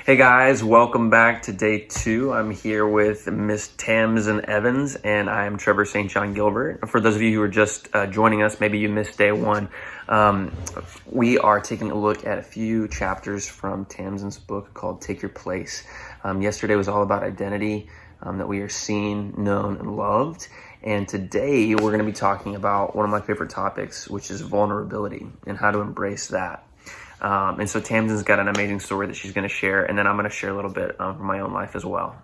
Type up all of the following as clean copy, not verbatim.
Hey guys, welcome back to day 2. I'm here with Miss Tamsin Evans, and I am Trevor St. John Gilbert. For those of you who are just joining us, maybe you missed day 1. We are taking a look at a few chapters from Tamsin's book called Take Your Place. Yesterday was all about identity, that we are seen, known, and loved. And today we're going to be talking about one of my favorite topics, which is vulnerability and how to embrace that. And so Tamsin's got an amazing story that she's going to share, and then I'm going to share a little bit from my own life as well.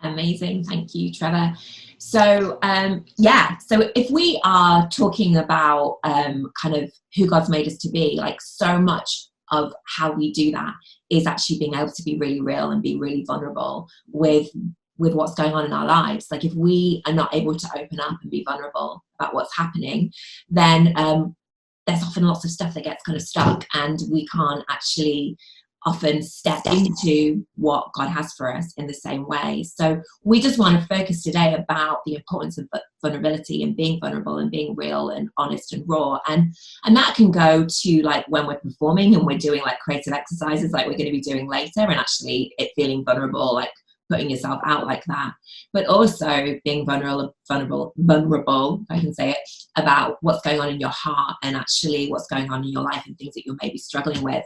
Amazing. Thank you, Trevor. So if we are talking about kind of who God's made us to be, like so much of how we do that is actually being able to be really real and be really vulnerable with what's going on in our lives. Like if we are not able to open up and be vulnerable about what's happening, then there's often lots of stuff that gets kind of stuck, and we can't actually often step into what God has for us in the same way. So we just want to focus today about the importance of vulnerability and being vulnerable and being real and honest and raw. And that can go to like when we're performing and we're doing like creative exercises like we're going to be doing later, and actually it feeling vulnerable, like putting yourself out like that, but also being vulnerable, if I can say it, about what's going on in your heart and actually what's going on in your life and things that you're maybe struggling with.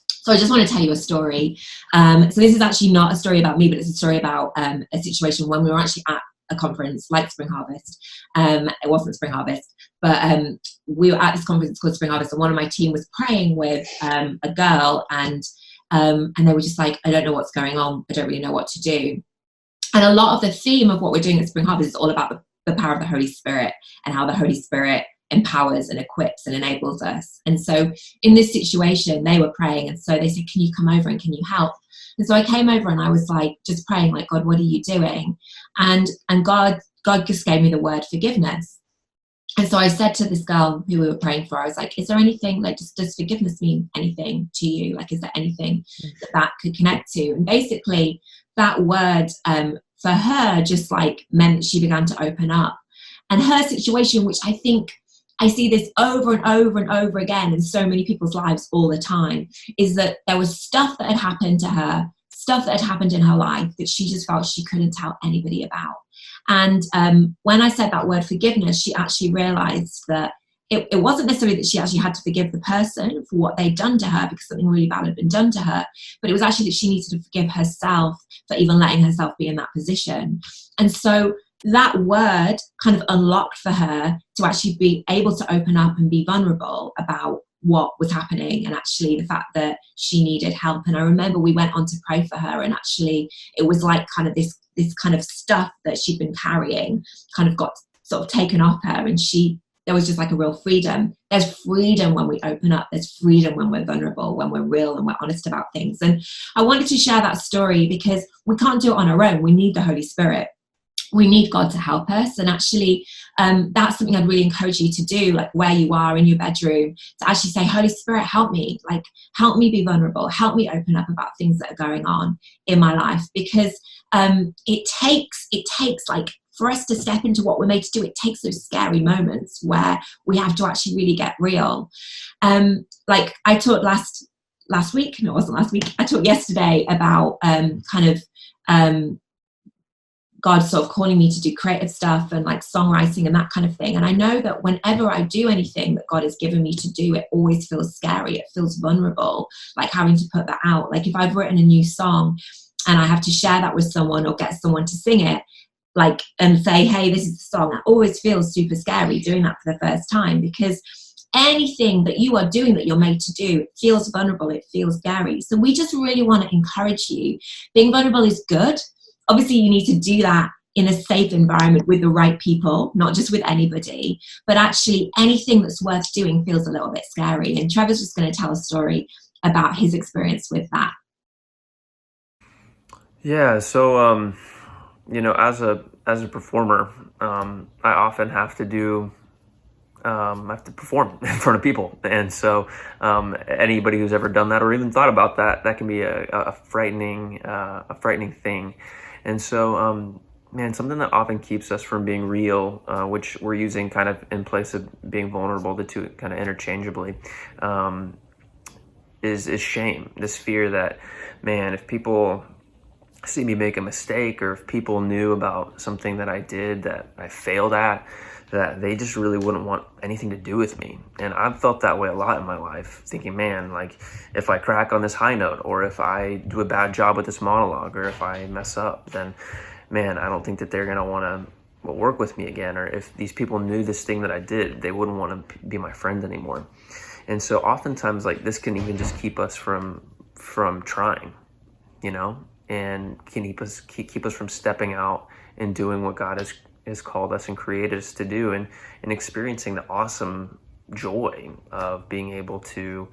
So I just want to tell you a story. So this is actually not a story about me, but it's a story about a situation when we were actually at a conference like Spring Harvest. It wasn't Spring Harvest, but we were at this conference called Spring Harvest, and one of my team was praying with a girl, and they were just like, I don't know what's going on. I don't really know what to do. And a lot of the theme of what we're doing at Spring Harvest is all about the power of the Holy Spirit and how the Holy Spirit empowers and equips and enables us. And so in this situation, they were praying, and so they said, can you come over and can you help? And so I came over and I was like just praying, like, God, what are you doing? And God just gave me the word forgiveness. And so I said to this girl who we were praying for, I was like, is there anything, like, does forgiveness mean anything to you? Like, is there anything that could connect to? And basically that word for her just like meant she began to open up. And her situation, which I think I see this over and over and over again in so many people's lives all the time, is that there was stuff that had happened to her, stuff that had happened in her life that she just felt she couldn't tell anybody about. And when I said that word forgiveness, she actually realized that it wasn't necessarily that she actually had to forgive the person for what they'd done to her because something really bad had been done to her, but it was actually that she needed to forgive herself for even letting herself be in that position. And so that word kind of unlocked for her to actually be able to open up and be vulnerable about what was happening, and actually the fact that she needed help. And I remember we went on to pray for her, and actually it was like kind of this kind of stuff that she'd been carrying kind of got sort of taken off her, and there was just like a real freedom. There's freedom when we open up. There's freedom when we're vulnerable, when we're real and we're honest about things. And I wanted to share that story because we can't do it on our own. We need the Holy Spirit. We need God to help us. And actually, that's something I'd really encourage you to do, like where you are in your bedroom, to actually say, Holy Spirit, help me. Like, help me be vulnerable. Help me open up about things that are going on in my life. Because it takes like, for us to step into what we're made to do, it takes those scary moments where we have to actually really get real. Like I taught last week, no, it wasn't last week. I taught yesterday about God sort of calling me to do creative stuff and like songwriting and that kind of thing. And I know that whenever I do anything that God has given me to do, it always feels scary. It feels vulnerable, like having to put that out. Like if I've written a new song and I have to share that with someone or get someone to sing it, like, and say, hey, this is the song, it always feels super scary doing that for the first time, because anything that you are doing that you're made to do, it feels vulnerable, it feels scary. So we just really want to encourage you. Being vulnerable is good. Obviously, you need to do that in a safe environment with the right people, not just with anybody. But actually, anything that's worth doing feels a little bit scary. And Trevor's just going to tell a story about his experience with that. Yeah, so as a performer, I often have to perform in front of people, and so anybody who's ever done that or even thought about that can be a frightening thing. And so something that often keeps us from being real, which we're using kind of in place of being vulnerable, the two kind of interchangeably, is shame. This fear that, man, if people see me make a mistake, or if people knew about something that I did that I failed at, that they just really wouldn't want anything to do with me. And I've felt that way a lot in my life, thinking, man, like if I crack on this high note, or if I do a bad job with this monologue, or if I mess up, then man, I don't think that they're going to want to work with me again. Or if these people knew this thing that I did, they wouldn't want to be my friend anymore. And so oftentimes, like, this can even just keep us from trying, you know, and can keep us from stepping out and doing what God has called us and created us to do, and experiencing the awesome joy of being able to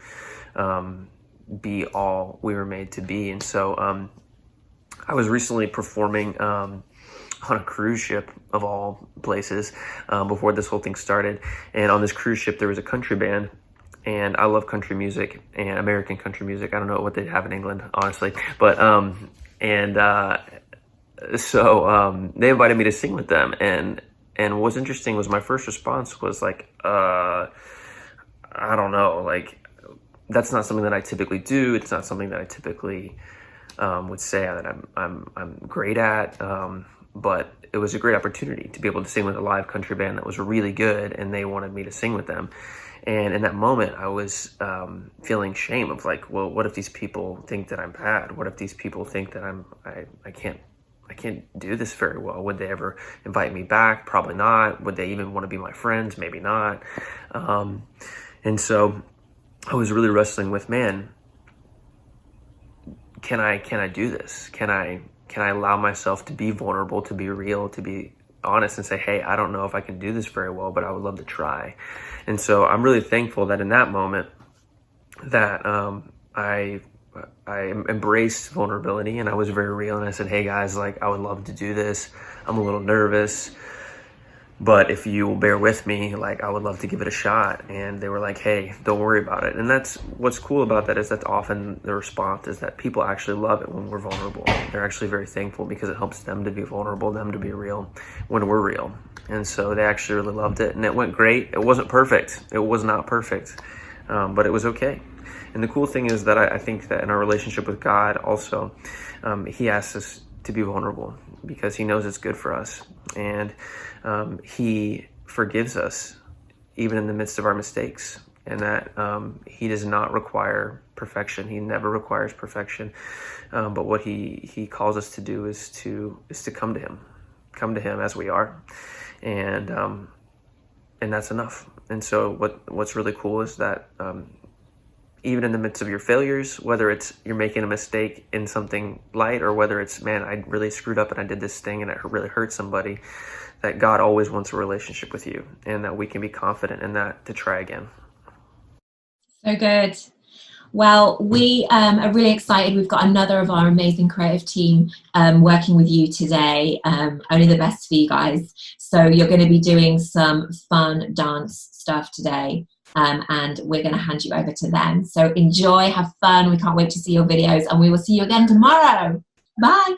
be all we were made to be. And so I was recently performing on a cruise ship, of all places, before this whole thing started. And on this cruise ship, there was a country band. And I love country music and American country music. I don't know what they have in England, honestly. But so they invited me to sing with them. And what's interesting was my first response was like, I don't know, like, that's not something that I typically do. It's not something that I typically would say that I'm great at. But it was a great opportunity to be able to sing with a live country band that was really good, and they wanted me to sing with them. And in that moment, I was feeling shame of like, well, what if these people think that I'm bad? What if these people think that I can't do this very well? Would they ever invite me back? Probably not. Would they even want to be my friends? Maybe not. And so I was really wrestling with, man, can I do this? Can I allow myself to be vulnerable, to be real, to be honest, and say, hey, I don't know if I can do this very well, but I would love to try. And so I'm really thankful that in that moment that I embraced vulnerability, and I was very real, and I said, hey guys, like, I would love to do this. I'm a little nervous, but if you will bear with me, like, I would love to give it a shot. And they were like, hey, don't worry about it. And that's what's cool about that, is that's often the response, is that people actually love it when we're vulnerable. They're actually very thankful, because it helps them to be vulnerable, them to be real when we're real. And so they actually really loved it, and it went great. It wasn't perfect. It was not perfect, but it was okay. And the cool thing is that I think that in our relationship with God also, he asks us to be vulnerable, because he knows it's good for us. And he forgives us even in the midst of our mistakes, and that he does not require perfection. He never requires perfection. But what he calls us to do is to come to him as we are. And that's enough. And so what's really cool is that even in the midst of your failures, whether it's you're making a mistake in something light, or whether it's, man, I really screwed up and I did this thing and it really hurt somebody, that God always wants a relationship with you, and that we can be confident in that to try again. So good. Well, we are really excited. We've got another of our amazing creative team working with you today. Only the best for you guys. So you're going to be doing some fun dance stuff today. And we're going to hand you over to them. So enjoy, have fun. We can't wait to see your videos, and we will see you again tomorrow. Bye.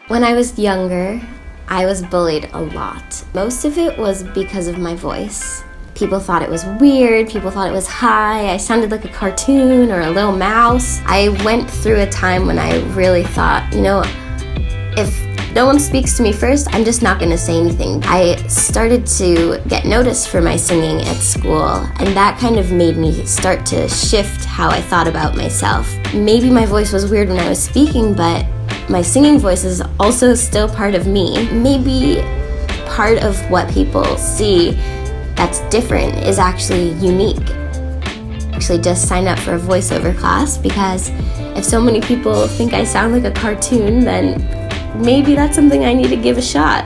When I was younger, I was bullied a lot. Most of it was because of my voice. People thought it was weird, people thought it was high, I sounded like a cartoon or a little mouse. I went through a time when I really thought, you know, if no one speaks to me first, I'm just not gonna say anything. I started to get noticed for my singing at school, and that kind of made me start to shift how I thought about myself. Maybe my voice was weird when I was speaking, but my singing voice is also still part of me. Maybe part of what people see that's different is actually unique. Actually, just sign up for a voiceover class, because if so many people think I sound like a cartoon, then maybe that's something I need to give a shot.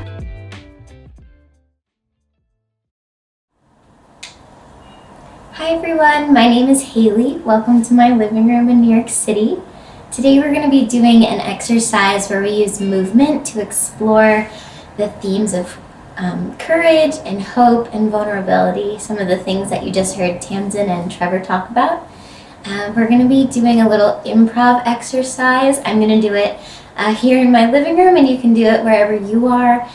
Hi everyone, my name is Haley. Welcome to my living room in New York City. Today we're going to be doing an exercise where we use movement to explore the themes of courage and hope and vulnerability, some of the things that you just heard Tasmin and Trevor talk about. We're going to be doing a little improv exercise. I'm going to do it here in my living room, and you can do it wherever you are.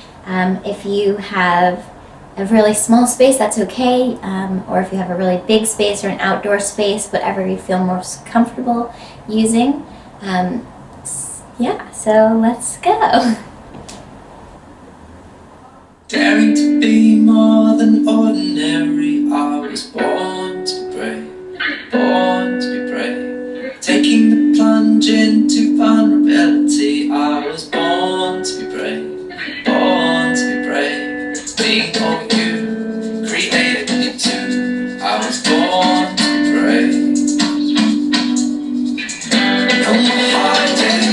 If you have a really small space, that's okay, or if you have a really big space or an outdoor space, whatever you feel most comfortable using. Yeah, so let's go. Daring to be more than ordinary, I was born to be brave, born to be brave. Taking the plunge into vulnerability, I was born to be brave, born to be brave. Being all you created me to, I was born to be brave. No more hiding,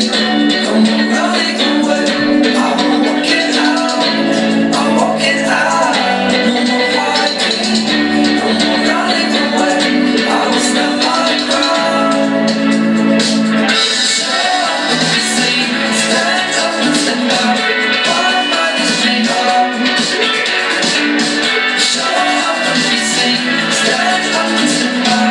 no more running away, I will walk it out, I'll walk it out. No more hiding, no more running away, I will stand my ground. Show up and be seen, stand up and stand out, my mind is made up. Show up and be seen, stand up and stand out.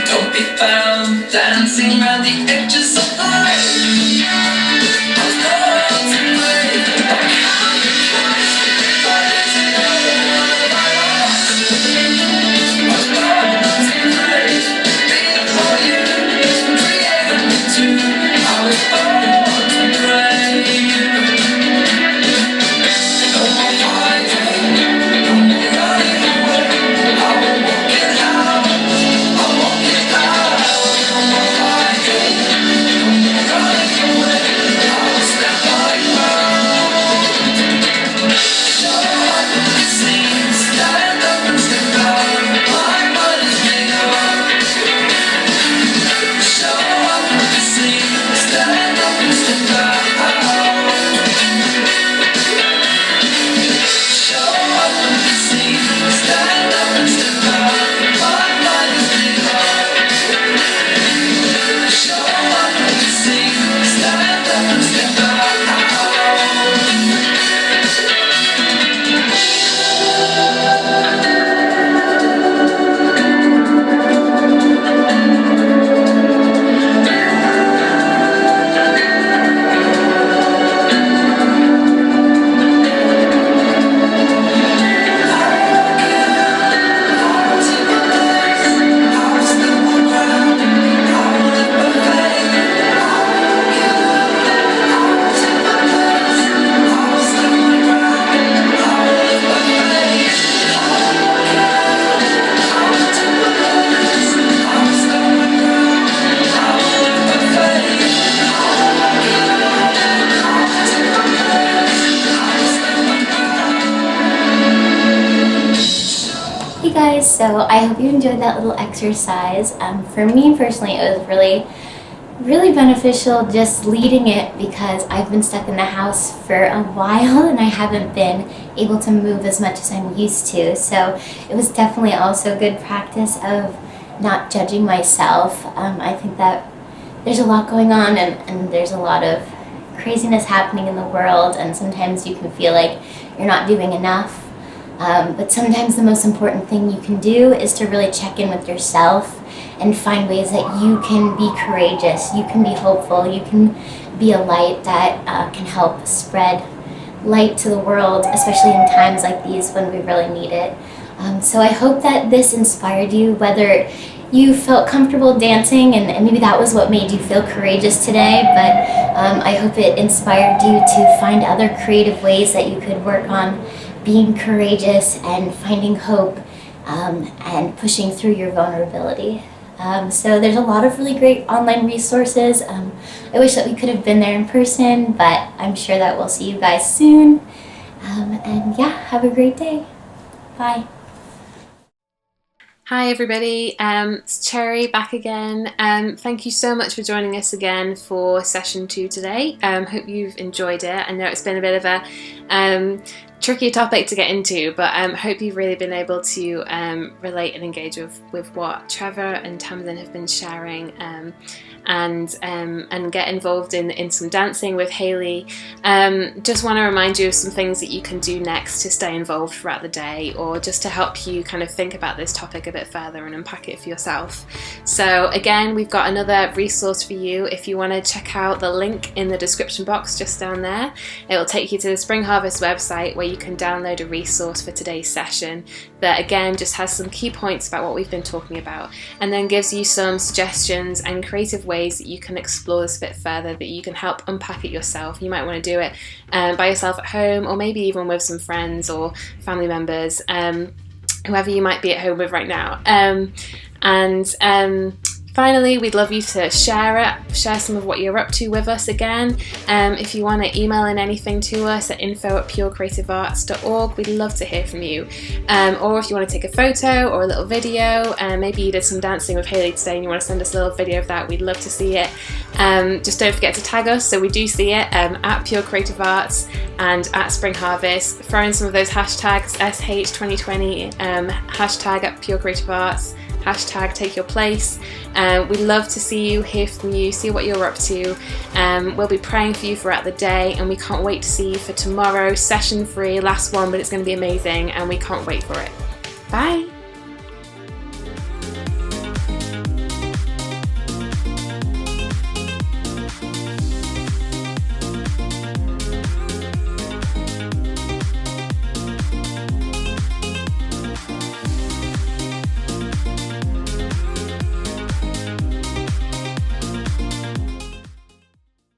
Don't be found dancing around the edges of life. I was born to play. I can't be close, but it's another one of my lost. I was born to play. Being for you, created me too. I was born to play. No more hiding, no more running away. I will walk it out, I'll walk it out. No more hiding, no more running away. I will stand my ground. Show up and be seen, stand up and stand out. My mind is made up. Show up and be seen, stand up and stand out. Show up and be seen, stand up and stand out. My mind is made up. Show up and be seen, stand up and stand out. Hey guys, so I hope you enjoyed that little exercise. For me personally, it was really beneficial just leading it because I've been stuck in the house for a while and I haven't been able to move as much as I'm used to. So it was definitely also good practice of not judging myself. I think that there's a lot going on and there's a lot of craziness happening in the world, and sometimes you can feel like you're not doing enough. But sometimes the most important thing you can do is to really check in with yourself and find ways that you can be courageous, you can be hopeful, you can be a light that can help spread light to the world, especially in times like these when we really need it. So I hope that this inspired you, whether you felt comfortable dancing and maybe that was what made you feel courageous today, but I hope it inspired you to find other creative ways that you could work on being courageous and finding hope and pushing through your vulnerability. So there's a lot of really great online resources. I wish that we could have been there in person, but I'm sure that we'll see you guys soon. And yeah, have a great day. Bye. Hi everybody, it's Cherry back again. Thank you so much for joining us again for session 2 today. Hope you've enjoyed it. I know it's been a bit of a tricky topic to get into, but hope you've really been able to relate and engage with what Trevor and Tasmin have been sharing. and get involved in some dancing with Hayley, just want to remind you of some things that you can do next to stay involved throughout the day, or just to help you kind of think about this topic a bit further and unpack it for yourself. So again, we've got another resource for you. If you want to check out the link in the description box just down there, it will take you to the Spring Harvest website where you can download a resource for today's session that again just has some key points about what we've been talking about, and then gives you some suggestions and creative ways that you can explore this a bit further, that you can help unpack it yourself. You might want to do it by yourself at home, or maybe even with some friends or family members, whoever you might be at home with right now. Finally, we'd love you to share some of what you're up to with us again. If you want to email in anything to us at info@purecreativearts.org, we'd love to hear from you. Or if you want to take a photo or a little video, maybe you did some dancing with Hayley today and you want to send us a little video of that, we'd love to see it. Just don't forget to tag us so we do see it, at Pure Creative Arts and at Spring Harvest. Throw in some of those hashtags, SH2020, hashtag at Pure Creative Arts, hashtag take your place. We'd love to see you, hear from you, see what you're up to. We'll be praying for you throughout the day, and we can't wait to see you for tomorrow, session 3, last one, but it's going to be amazing and we can't wait for it. Bye.